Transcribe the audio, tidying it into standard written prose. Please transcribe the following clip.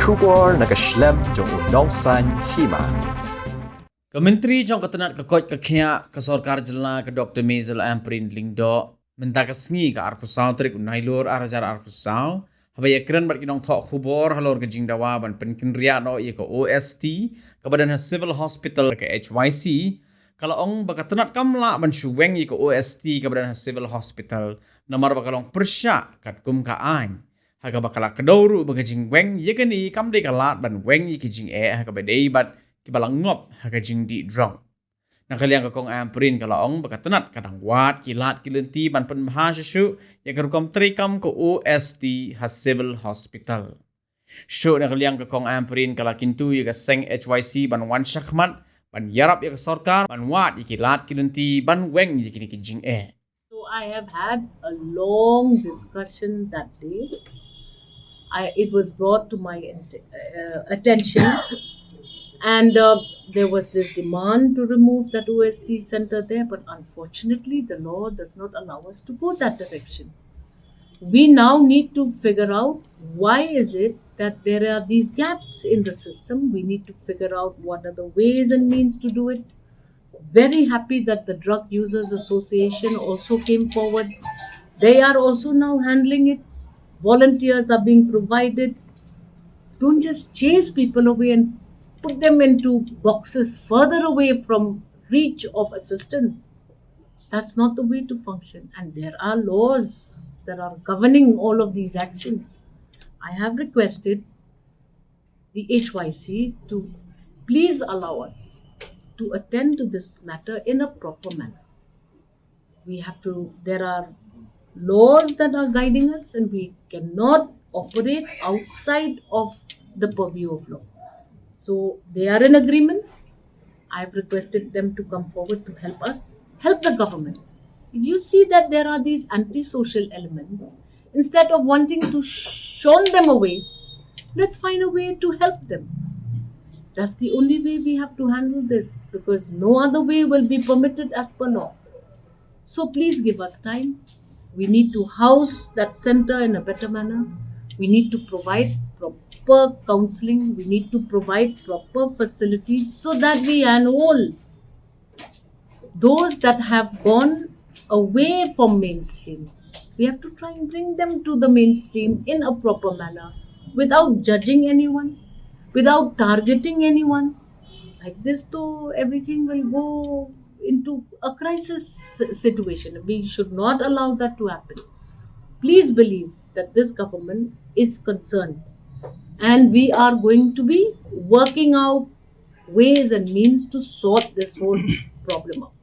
Shubor nakaslem jong unongsan hima. Kementeri jong ketenat kekot kekhia ke sorkar jela ke Dr. Mazel Amprin Lingdo menta kesngi ke arkusau trik unailur arajar arkusau habaya keren bat kinong thok khubor halor ke jingdawa ban penkin ria no ye ke OST ke badan civil hospital ke HYC kalau ong bakatenat kamla ban shuweng ye ke OST ke badan civil hospital nomor bakalong persya kat kum ka ain haga bakala kedoru bagajing weng ye kani kamde kalat ban weng ye ke jing haga badei bat kibalang ngop haga jing di drong. Nakaliang kakong amperin kalaong bakatenat kadang wat kilat kilenti ban pen mahasisyu yang kerukom trikam ke OST has civil hospital. Syuk nakaliang kakong amperin kalakintu ya seng HYC ban wan syakmat ban yarap ya sorkar ban wat ya kilat kilenti ban weng ya kini kijing So I have had a long discussion that day. It was brought to my attention, and there was this demand to remove that OST center there, but unfortunately, the law does not allow us to go that direction. We now need to figure out why is it that there are these gaps in the system. We need to figure out what are the ways and means to do it. Very happy that the Drug Users Association also came forward. They are also now handling it. Volunteers are being provided. Don't just chase people away and put them into boxes further away from reach of assistance. That's not the way to function. And there are laws that are governing all of these actions. I have requested the HYC to please allow us to attend to this matter in a proper manner. There are laws that are guiding us, and we cannot operate outside of the purview of law. So they are in agreement. I've requested them to come forward to help us, help the government. If you see that there are these antisocial elements, instead of wanting to shun them away, let's find a way to help them. That's the only way we have to handle this, because no other way will be permitted as per law. So please give us time. We need to house that center in a better manner. We need to provide proper counseling. We need to provide proper facilities so that we enroll those that have gone away from mainstream. We have to try and bring them to the mainstream in a proper manner without judging anyone, without targeting anyone. Like this, though, everything will go into a crisis situation. We should not allow that to happen. Please believe that this government is concerned, and we are going to be working out ways and means to sort this whole problem out.